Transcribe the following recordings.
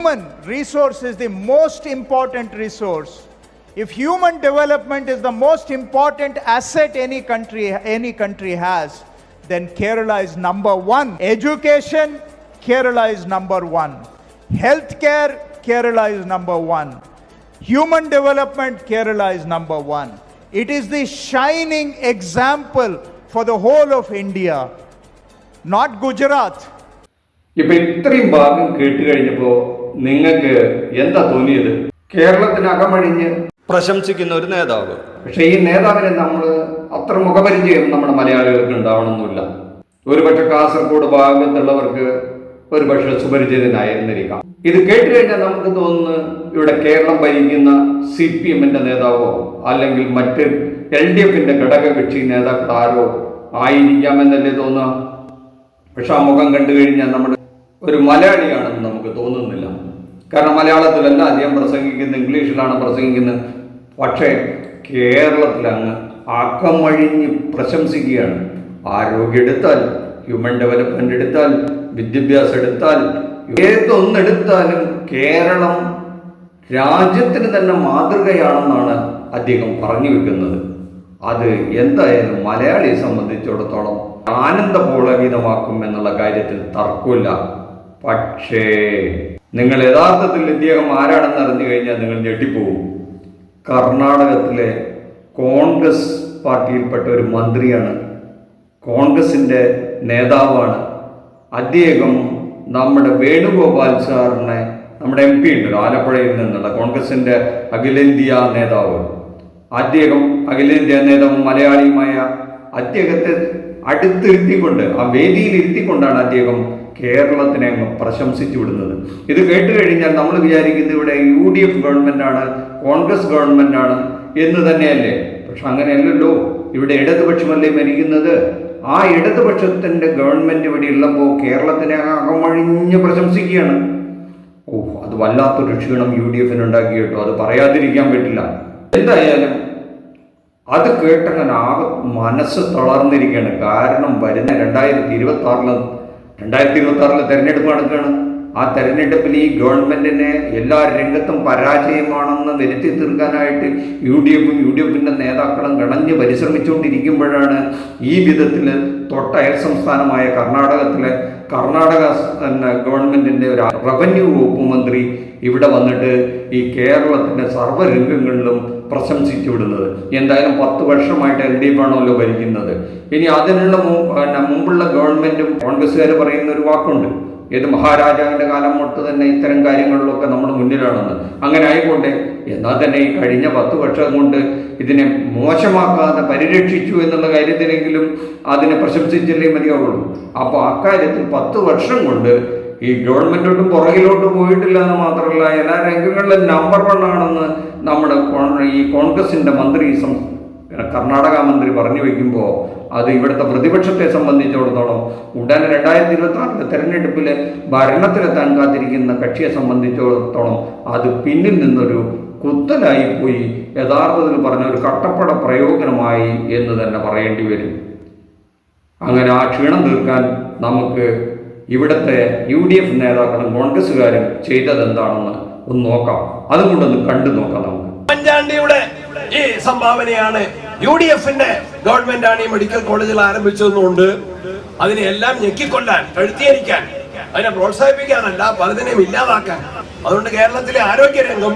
Human resource is the most important resource. If human development is the most important asset any country has, then Kerala is number one. Education, Kerala is number one. Healthcare, Kerala is number one. Human development, Kerala is number one. It is the shining example for the whole of India, not Gujarat. ഇപ്പൊ ഇത്രയും ഭാഗം കേട്ട് കഴിഞ്ഞപ്പോ നിങ്ങൾക്ക് എന്താ തോന്നിയത്? കേരളത്തിനകമഴിഞ്ഞ് പ്രശംസിക്കുന്ന ഒരു നേതാവ്. പക്ഷെ ഈ നേതാവിനെ നമ്മൾ അത്ര മുഖപരിചയം നമ്മുടെ മലയാളികൾക്ക് ഉണ്ടാവണമെന്നില്ല. ഒരുപക്ഷെ കാസർഗോഡ് ഭാഗത്തുള്ളവർക്ക് ഒരുപക്ഷെ സുപരിചിതനായിരുന്നിരിക്കാം. ഇത് കേട്ട് കഴിഞ്ഞാൽ നമുക്ക് തോന്നുന്നു ഇവിടെ കേരളം ഭരിക്കുന്ന CPM-ന്റെ നേതാവോ അല്ലെങ്കിൽ മറ്റ് LDF-ന്റെ ഘടകകക്ഷി നേതാക്കൾ ആരോ ആയിരിക്കാമെന്നല്ലേ തോന്നുക. പക്ഷെ ആ മുഖം കണ്ടു കഴിഞ്ഞാൽ നമ്മുടെ ഒരു മലയാളിയാണെന്ന് നമുക്ക് തോന്നുന്നില്ല. കാരണം മലയാളത്തിലല്ല അദ്ദേഹം പ്രസംഗിക്കുന്നത്, ഇംഗ്ലീഷിലാണ് പ്രസംഗിക്കുന്നത്. പക്ഷേ കേരളത്തിൽ അങ്ങ് അകമഴിഞ്ഞ് പ്രശംസിക്കുകയാണ്. ആരോഗ്യം എടുത്താൽ, ഹ്യൂമൻ ഡെവലപ്മെന്റ് എടുത്താൽ, വിദ്യാഭ്യാസം എടുത്താൽ, ഏതൊന്നെടുത്താലും കേരളം രാജ്യത്തിന് തന്നെ മാതൃകയാണെന്നാണ് അദ്ദേഹം പറഞ്ഞു വെക്കുന്നത്. അത് എന്തായാലും മലയാളിയെ സംബന്ധിച്ചിടത്തോളം ആനന്ദപൂളകീതമാക്കും എന്നുള്ള കാര്യത്തിൽ തർക്കമില്ല. പക്ഷേ നിങ്ങൾ യഥാർത്ഥത്തിൽ ഇദ്ദേഹം ആരാണെന്ന് അറിഞ്ഞു കഴിഞ്ഞാൽ നിങ്ങൾ ഞെട്ടിപ്പോകും. കർണാടകത്തിലെ കോൺഗ്രസ് പാർട്ടിയിൽപ്പെട്ട ഒരു മന്ത്രിയാണ്, കോൺഗ്രസിൻ്റെ നേതാവാണ്. അദ്ദേഹം നമ്മുടെ വേണുഗോപാൽ സാറിനെ, നമ്മുടെ MP ഉണ്ടല്ലോ ആലപ്പുഴയിൽ നിന്നുള്ള കോൺഗ്രസിൻ്റെ അഖിലേന്ത്യാ നേതാവ്, അദ്ദേഹം അഖിലേന്ത്യാ നേതാവ് മലയാളിയുമായ അദ്ദേഹത്തെ അടുത്തിരുത്തിക്കൊണ്ട്, ആ വേദിയിൽ ഇരുത്തിക്കൊണ്ടാണ് അദ്ദേഹം കേരളത്തിനെ അങ്ങ് പ്രശംസിച്ചു വിടുന്നത്. ഇത് കേട്ട് കഴിഞ്ഞാൽ നമ്മൾ വിചാരിക്കുന്നത് ഇവിടെ UDF ഗവൺമെൻറ്റാണ്, കോൺഗ്രസ് ഗവൺമെൻറ്റാണ് എന്ന് തന്നെയല്ലേ. പക്ഷെ അങ്ങനെയല്ലല്ലോ. ഇവിടെ ഇടതുപക്ഷമല്ലേ ഭരിക്കുന്നത്. ആ ഇടതുപക്ഷത്തിൻ്റെ ഗവൺമെൻറ് ഇവിടെ ഉള്ളപ്പോൾ കേരളത്തിനെ അകമഴിഞ്ഞ് പ്രശംസിക്കുകയാണ്. അത് വല്ലാത്തൊരു ക്ഷീണം UDF-ന് ഉണ്ടാക്കി കേട്ടോ, അത് പറയാതിരിക്കാൻ പറ്റില്ല. എന്തായാലും അത് കേട്ടങ്ങനെ ആകെ മനസ്സ് തളർന്നിരിക്കുകയാണ്. കാരണം വരുന്ന 2026 തെരഞ്ഞെടുപ്പ് നടക്കുകയാണ്. ആ തെരഞ്ഞെടുപ്പിൽ ഈ ഗവൺമെന്റിനെ എല്ലാ രംഗത്തും പരാജയമാണെന്ന് വരുത്തി തീർക്കാനായിട്ട് UDF-ന്റെ നേതാക്കളും ഗണഞ്ഞ് പരിശ്രമിച്ചുകൊണ്ടിരിക്കുമ്പോഴാണ് ഈ വിധത്തിൽ തൊട്ടയൽ സംസ്ഥാനമായ കർണാടക ഗവൺമെന്റിന്റെ ഒരു റവന്യൂ വകുപ്പ് മന്ത്രി ഇവിടെ വന്നിട്ട് ഈ കേരളത്തിന്റെ സർവ്വരംഗങ്ങളിലും പ്രശംസിച്ചു വിടുന്നത്. എന്തായാലും 10 വർഷമായിട്ട് LDF ആണല്ലോ ഭരിക്കുന്നത്. ഇനി അതിനുള്ള മുമ്പുള്ള ഗവൺമെന്റും കോൺഗ്രസ്സുകാർ പറയുന്ന ഒരു വാക്കുണ്ട്, ഏത് മഹാരാജാവിൻ്റെ കാലം തൊട്ട് തന്നെ ഇത്തരം കാര്യങ്ങളിലൊക്കെ നമ്മൾ മുന്നിലാണെന്ന്. അങ്ങനെ ആയിക്കോട്ടെ, എന്നാൽ തന്നെ ഈ കഴിഞ്ഞ 10 വർഷം കൊണ്ട് ഇതിനെ മോശമാക്കാതെ പരിരക്ഷിച്ചു എന്നുള്ള കാര്യത്തിലെങ്കിലും അതിനെ പ്രശംസിച്ചല്ലേ മതിയാവുള്ളൂ. അപ്പോൾ അക്കാര്യത്തിൽ 10 വർഷം കൊണ്ട് ഈ ഗവൺമെൻറ്റോട്ടും പുറകിലോട്ട് പോയിട്ടില്ല എന്ന് മാത്രമല്ല, എല്ലാ രംഗങ്ങളിലും നമ്പർ 1 ആണെന്ന് നമ്മുടെ ഈ കോൺഗ്രസിൻ്റെ മന്ത്രി, കർണാടക മന്ത്രി പറഞ്ഞു വയ്ക്കുമ്പോൾ അത് ഇവിടുത്തെ പ്രതിപക്ഷത്തെ സംബന്ധിച്ചിടത്തോളം ഉടനെ 2026 തെരഞ്ഞെടുപ്പിൽ ഭരണത്തിലെത്താൻ കാത്തിരിക്കുന്ന കക്ഷിയെ സംബന്ധിച്ചിടത്തോളം അത് പിന്നിൽ നിന്നൊരു കുത്തലായി പോയി, യഥാർത്ഥത്തിൽ പറഞ്ഞ ഒരു കട്ടപ്പട പ്രയോജനമായി എന്ന് തന്നെ പറയേണ്ടി വരും. അങ്ങനെ ആ ക്ഷീണം തീർക്കാൻ നമുക്ക് ഇവിടുത്തെ UDF നേതാക്കളും കോൺഗ്രസ്സുകാരും ചെയ്തതെന്താണെന്ന് ഒന്ന് നോക്കാം. അതുകൊണ്ടൊന്ന് കണ്ടു നോക്കാം. നമുക്ക് ഉമ്മൻചാണ്ടിയുടെ ഈ സംഭാവനയാണ്, UDF-ന്റെ ഗവൺമെന്റാണ് ഈ മെഡിക്കൽ കോളേജിൽ ആരംഭിച്ചതുകൊണ്ട് അതിനെ എല്ലാം ഞെക്കിക്കൊല്ലാൻ, എഴുത്തിയിരിക്കാൻ, അതിനെ പ്രോത്സാഹിപ്പിക്കാനല്ല, പലതിനെയും ഇല്ലാതാക്കാൻ. അതുകൊണ്ട് കേരളത്തിലെ ആരോഗ്യരംഗം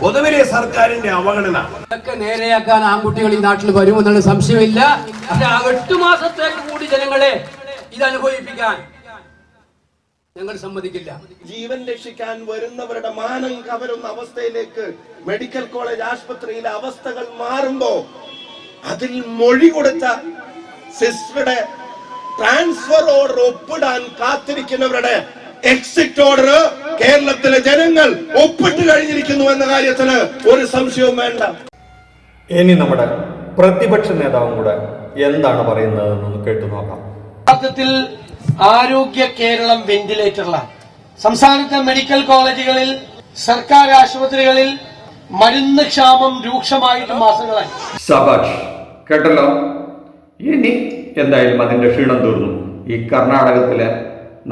പൊതുവിലെ സർക്കാരിന്റെ അവഗണന ഇതൊക്കെ നേരെയാക്കാൻ ആൺകുട്ടികൾ ഈ നാട്ടിൽ വരുമെന്നുള്ള സംശയമില്ല. പക്ഷെ ആ 8 മാസത്തേക്ക് കൂടി ജനങ്ങളെ ഇത് അനുഭവിപ്പിക്കാൻ ഞങ്ങൾ സമ്മതിക്കില്ല. ജീവൻ രക്ഷിക്കാൻ വരുന്നവരുടെ മാനം കവരുന്ന അവസ്ഥയിലേക്ക് മെഡിക്കൽ കോളേജ് ആശുപത്രിയിലെ അവസ്ഥകൾ മാറുമ്പോ അതിൽ മൊഴി കൊടുത്ത സിസ്റ്ററുടെ ട്രാൻസ്ഫർ ഓർഡർ ഒപ്പിടാൻ കാത്തിരിക്കുന്നവരുടെ എക്സിറ്റ് ഓർഡർ കേരളത്തിലെ ജനങ്ങൾ ഒപ്പിട്ട് കഴിഞ്ഞിരിക്കുന്നു എന്ന കാര്യത്തിന് ഒരു സംശയവും വേണ്ട. ഇനി നമ്മുടെ പ്രതിപക്ഷ നേതാവും കൂടെ എന്താണ് പറയുന്നതെന്ന് കേട്ടു നോക്കാം. യഥാർത്ഥത്തിൽ ആരോഗ്യ കേരളം വെന്റിലേറ്ററിലാണ്. സംസ്ഥാനത്തെ മെഡിക്കൽ കോളേജുകളിൽ, സർക്കാർ ആശുപത്രികളിൽ മരുന്ന് ക്ഷാമം രൂക്ഷമായിട്ട് മാസങ്ങളായി. സബാഷ്, കേട്ടല്ലോ. ഇനി എന്തായാലും അതിന്റെ ക്ഷീണം തീർന്നു. ഈ കർണാടകത്തിലെ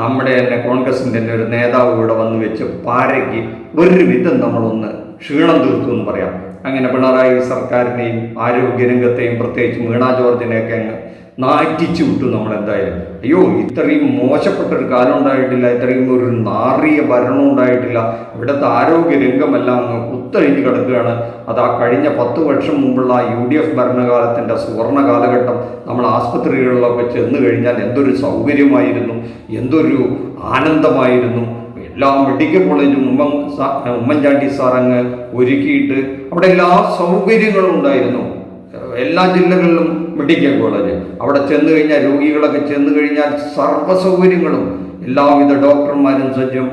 നമ്മുടെ തന്നെ കോൺഗ്രസിൻ്റെ തന്നെ ഒരു നേതാവ് ഇവിടെ വന്ന് വെച്ച് പാരയ്ക്ക് ഒരു വിധം നമ്മളൊന്ന് ക്ഷീണം തീർത്തു എന്ന് പറയാം. അങ്ങനെ പിണറായി സർക്കാരിനെയും ആരോഗ്യരംഗത്തെയും പ്രത്യേകിച്ച് വീണ ജോർജിനെയൊക്കെ അങ്ങ് നാറ്റിച്ചു വിട്ടു നമ്മളെന്തായാലും. അയ്യോ, ഇത്രയും മോശപ്പെട്ടൊരു കാലം ഉണ്ടായിട്ടില്ല, ഇത്രയും ഒരു നാറിയ ഭരണം ഉണ്ടായിട്ടില്ല. ഇവിടുത്തെ ആരോഗ്യരംഗമെല്ലാം അങ്ങ് കുത്തഴിഞ്ഞ് കിടക്കുകയാണ്. അത് ആ കഴിഞ്ഞ 10 വർഷം മുമ്പുള്ള UDF ഭരണകാലത്തിൻ്റെ സുവർണ കാലഘട്ടം നമ്മൾ ആസ്പത്രികളിലൊക്കെ ചെന്ന് കഴിഞ്ഞാൽ എന്തൊരു സൗകര്യമായിരുന്നു, എന്തൊരു ആനന്ദമായിരുന്നു. എല്ലാ മെഡിക്കൽ കോളേജും ഉമ്മൻചാണ്ടി സാർ അങ്ങ് ഒരുക്കിയിട്ട് അവിടെ എല്ലാ സൗകര്യങ്ങളും ഉണ്ടായിരുന്നു. എല്ലാ ജില്ലകളിലും മെഡിക്കൽ കോളേജ്, അവിടെ ചെന്ന് കഴിഞ്ഞാൽ രോഗികളൊക്കെ ചെന്ന് കഴിഞ്ഞാൽ സർവ്വ സൗകര്യങ്ങളും, എല്ലാവിധ ഡോക്ടർമാരും സജ്ജം.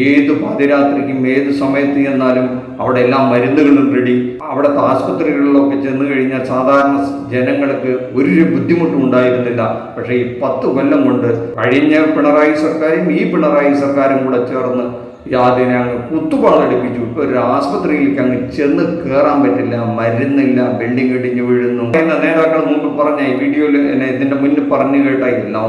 ഏത് പാതിരാത്രിക്കും ഏത് സമയത്ത് ചെന്നാലും അവിടെ എല്ലാ മരുന്നുകളും റെഡി. അവിടുത്തെ ആസ്പത്രികളിലൊക്കെ ചെന്ന് കഴിഞ്ഞാൽ സാധാരണ ജനങ്ങൾക്ക് ഒരു ബുദ്ധിമുട്ടും ഉണ്ടായിരുന്നില്ല. പക്ഷേ ഈ 10 കൊല്ലം കൊണ്ട് കഴിഞ്ഞ പിണറായി സർക്കാരും ഈ പിണറായി സർക്കാരും കൂടെ ചേർന്ന് അതിനെ അങ്ങ് കുത്തുപാളടിപ്പിച്ചു. ഇപ്പോൾ ഒരു ആസ്പത്രിയിലേക്ക് അങ്ങ് ചെന്ന് കയറാൻ പറ്റില്ല, മരുന്നില്ല, ബിൽഡിംഗ് ഇടിഞ്ഞു വീഴുന്നു. നേതാക്കൾ മുമ്പ് പറഞ്ഞ ഈ വീഡിയോയിൽ ഇതിൻ്റെ മുന്നിൽ പറഞ്ഞു കേട്ട എല്ലാ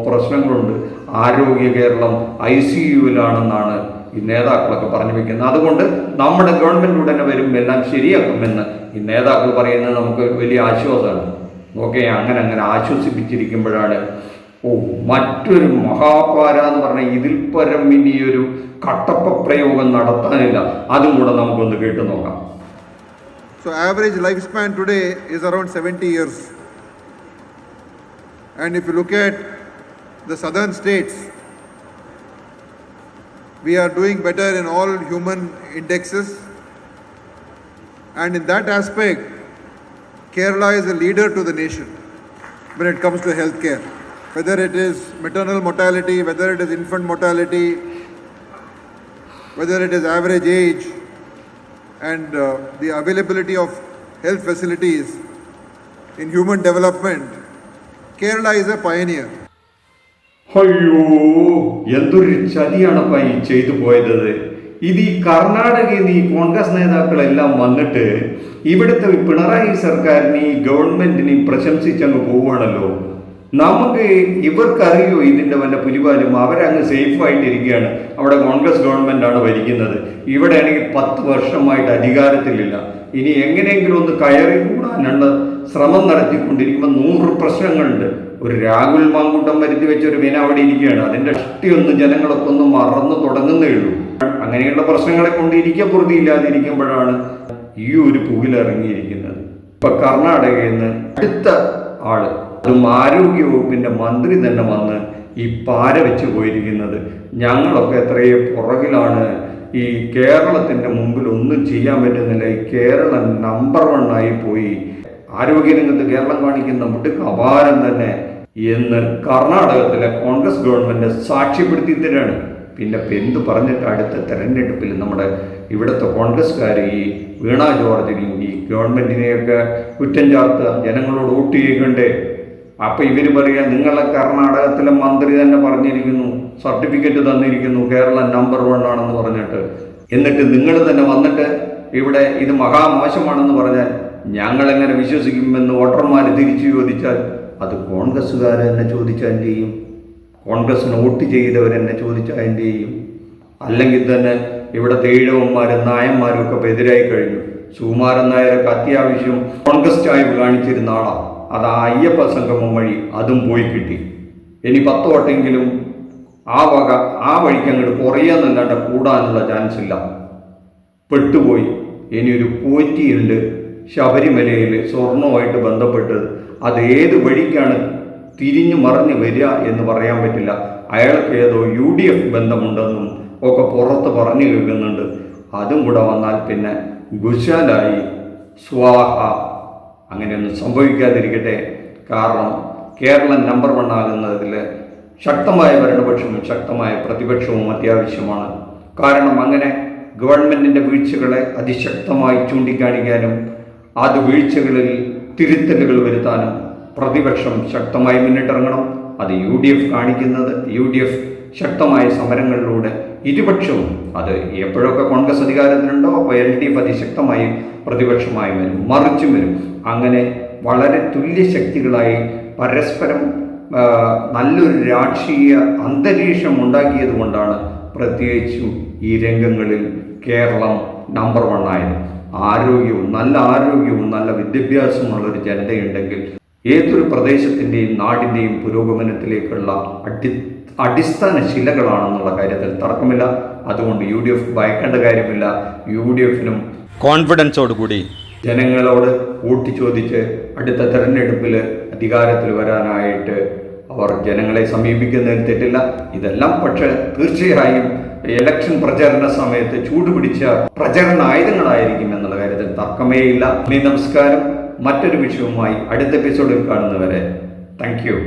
പ്രശ്നങ്ങളുണ്ട്. ആരോഗ്യ കേരളം ICUവിലാണെന്നാണ് ഈ നേതാക്കളൊക്കെ പറഞ്ഞു വെക്കുന്നത്. അതുകൊണ്ട് നമ്മുടെ ഗവൺമെൻറ് ഉടനെ വരും, എല്ലാം ശരിയാക്കുമെന്ന് ഈ നേതാക്കൾ പറയുന്നത് നമുക്ക് വലിയ ആശ്വാസമാണ്. ഓക്കെ, അങ്ങനെ ആശ്വസിപ്പിച്ചിരിക്കുമ്പോഴാണ് മറ്റൊരു മഹാപാര എന്ന് പറഞ്ഞാൽ ഇതിൽ പരം ഇനിയൊരു കട്ടപ്പ പ്രയോഗം നടത്താനില്ല. അതും കൂടെ നമുക്കൊന്ന് കേട്ടു നോക്കാം. So average lifespan today is around 70 years. And if you look at the southern states, we are doing better in all human indexes. And in that aspect, Kerala is a leader to the nation when it comes to healthcare. Whether it is maternal mortality, whether it is infant mortality, whether it is average age, and the availability of health facilities in human development, Kerala is a pioneer. അയ്യോ, എന്തൊരു ചതിയാണപ്പ ഈ ചെയ്തു പോയത്. ഇത് ഈ കർണാടകയിൽ നിന്ന് ഈ കോൺഗ്രസ് നേതാക്കളെല്ലാം വന്നിട്ട് ഇവിടുത്തെ പിണറായി സർക്കാരിനെ ഈ ഗവൺമെന്റിനെയും പ്രശംസിച്ചങ്ങ് പോവുകയാണല്ലോ. നമുക്ക് ഇവർക്കറിയോ ഇതിൻ്റെ വല്ല പുലിവാലും? അവരങ്ങ് സേഫായിട്ടിരിക്കുകയാണ്. അവിടെ കോൺഗ്രസ് ഗവൺമെൻറ്റാണ് ഭരിക്കുന്നത്. ഇവിടെ ആണെങ്കിൽ 10 വർഷമായിട്ട് അധികാരത്തിലില്ല. ഇനി എങ്ങനെയെങ്കിലും ഒന്ന് കയറി കൂടാനുള്ള ശ്രമം നടത്തിക്കൊണ്ടിരിക്കുമ്പോൾ 100 പ്രശ്നങ്ങളുണ്ട്. ഒരു രാഹുൽ മാങ്കൂട്ടം വരുത്തി വെച്ചൊരു വിന അവിടെ ഇരിക്കുകയാണ്. അതിൻ്റെ ഇഷ്ടിയൊന്നും ജനങ്ങളൊക്കെ ഒന്ന് മറന്നു തുടങ്ങുന്നേ ഉള്ളൂ. അങ്ങനെയുള്ള പ്രശ്നങ്ങളെ കൊണ്ട് ഇരിക്കപ്പുറതിയില്ലാതിരിക്കുമ്പോഴാണ് ഈ ഒരു പുകിലിറങ്ങിയിരിക്കുന്നത്. ഇപ്പം കർണാടകയിൽ നിന്ന് അടുത്ത ആള്, അതും ആരോഗ്യ വകുപ്പിൻ്റെ മന്ത്രി തന്നെ വന്ന് ഈ പാര വെച്ച് പോയിരിക്കുന്നത്. ഞങ്ങളൊക്കെ എത്രയോ പുറകിലാണ്. ഈ കേരളത്തിൻ്റെ മുമ്പിൽ ഒന്നും ചെയ്യാൻ പറ്റുന്നില്ല. ഈ കേരളം നമ്പർ 1 ആയി പോയി. ആരോഗ്യരംഗത്ത് കേരളം കാണിക്കുന്ന മുട്ടുക്ക് അപാരം തന്നെ എന്ന് കർണാടകത്തിലെ കോൺഗ്രസ് ഗവൺമെൻറ് സാക്ഷ്യപ്പെടുത്തി തരാണ്. പിന്നെ എന്ത് പറഞ്ഞിട്ട് അടുത്ത തെരഞ്ഞെടുപ്പിൽ നമ്മുടെ ഇവിടുത്തെ കോൺഗ്രസ്സുകാർ ഈ വീണ ജോർജിനെയും ഈ ഗവൺമെൻറ്റിനെയൊക്കെ കുറ്റം ചാർത്തുക, ജനങ്ങളോട് വോട്ട് ചെയ്യണ്ടേ? അപ്പം ഇവർ പറയുക, നിങ്ങളെ കർണാടകത്തിലെ മന്ത്രി തന്നെ പറഞ്ഞിരിക്കുന്നു, സർട്ടിഫിക്കറ്റ് തന്നിരിക്കുന്നു, കേരളം നമ്പർ 1 ആണെന്ന് പറഞ്ഞിട്ട്. എന്നിട്ട് നിങ്ങൾ തന്നെ വന്നിട്ട് ഇവിടെ ഇത് മഹാമോശമാണെന്ന് പറഞ്ഞാൽ ഞങ്ങളെങ്ങനെ വിശ്വസിക്കുമെന്ന് വോട്ടർമാർ തിരിച്ചു ചോദിച്ചാൽ അത് കോൺഗ്രസ്സുകാർ തന്നെ ചോദിച്ചാൽ എന്ത് ചെയ്യും? കോൺഗ്രസ്സിന് വോട്ട് ചെയ്തവരെന്നെ ചോദിച്ചാൽ എന്ത് ചെയ്യും? അല്ലെങ്കിൽ തന്നെ ഇവിടുത്തെ ഈഴവന്മാരും നായന്മാരും ഒക്കെ ഇപ്പോൾ എതിരായി കഴിഞ്ഞു. സുകുമാരൻ നായരൊക്കെ അത്യാവശ്യം കോൺഗ്രസ് ചായ്വ് കാണിച്ചിരുന്ന ആളാണ്. അത് ആ അയ്യപ്പ സംഗമം വഴി അതും പോയി കിട്ടി. ഇനി 10 വട്ടെങ്കിലും ആ വഴിക്ക് അങ്ങോട്ട് കുറയാന്നല്ലാണ്ട് കൂടാനുള്ള ചാൻസ് ഇല്ല. പെട്ടുപോയി. ഇനിയൊരു പോറ്റിയുണ്ട് ശബരിമലയിൽ സ്വർണവുമായിട്ട് ബന്ധപ്പെട്ടത്. അത് ഏത് വഴിക്കാണ് തിരിഞ്ഞു മറിഞ്ഞ് വരിക എന്ന് പറയാൻ പറ്റില്ല. അയാൾക്ക് ഏതോ UDF ബന്ധമുണ്ടെന്നും ഒക്കെ പുറത്ത് പറഞ്ഞു കേൾക്കുന്നുണ്ട്. അതും കൂടെ വന്നാൽ പിന്നെ ഗുശാലായി സ്വാഹ. അങ്ങനെയൊന്നും സംഭവിക്കാതിരിക്കട്ടെ. കാരണം കേരളം നമ്പർ 1 ആകുന്നതിൽ ശക്തമായ ഭരണപക്ഷവും ശക്തമായ പ്രതിപക്ഷവും അത്യാവശ്യമാണ്. കാരണം അങ്ങനെ ഗവൺമെൻറ്റിൻ്റെ വീഴ്ചകളെ അതിശക്തമായി ചൂണ്ടിക്കാണിക്കാനും അത് വീഴ്ചകളിൽ തിരുത്തലുകൾ വരുത്താനും പ്രതിപക്ഷം ശക്തമായി മുന്നിട്ടിറങ്ങണം. അത് UDF കാണിക്കുന്നത്. UDF ശക്തമായ സമരങ്ങളിലൂടെ ഇരുപക്ഷവും, അത് എപ്പോഴൊക്കെ കോൺഗ്രസ് അധികാരത്തിലുണ്ടോ അപ്പോൾ LDF അതിശക്തമായി പ്രതിപക്ഷമായി വരും, മറിച്ചും വരും. അങ്ങനെ വളരെ തുല്യശക്തികളായി പരസ്പരം നല്ലൊരു രാഷ്ട്രീയ അന്തരീക്ഷം ഉണ്ടാക്കിയത് കൊണ്ടാണ് പ്രത്യേകിച്ചും ഈ രംഗങ്ങളിൽ കേരളം നമ്പർ 1 ആയത്. നല്ല ആരോഗ്യവും നല്ല വിദ്യാഭ്യാസമുള്ളൊരു ജനതയുണ്ടെങ്കിൽ ഏതൊരു പ്രദേശത്തിൻ്റെയും നാടിൻ്റെയും പുരോഗമനത്തിലേക്കുള്ള അടിസ്ഥാന ശിലകളാണെന്നുള്ള കാര്യത്തിൽ തർക്കമില്ല. അതുകൊണ്ട് UDF ഭയക്കേണ്ട കാര്യമില്ല. UDFനും കോൺഫിഡൻസോടുകൂടി ജനങ്ങളോട് വോട്ട് ചോദിച്ച് അടുത്ത തെരഞ്ഞെടുപ്പിൽ അധികാരത്തിൽ വരാനായിട്ട് അവർ ജനങ്ങളെ സമീപിക്കുന്നതിൽ തെറ്റില്ല. ഇതെല്ലാം പക്ഷേ തീർച്ചയായും ഇലക്ഷൻ പ്രചരണ സമയത്ത് ചൂടുപിടിച്ച പ്രചരണ ആയുധങ്ങളായിരിക്കും എന്നുള്ള കാര്യത്തിൽ തർക്കമേയില്ല. നമസ്കാരം. മറ്റൊരു വിഷയവുമായി അടുത്ത എപ്പിസോഡിൽ കാണുന്നവരെ താങ്ക് യു.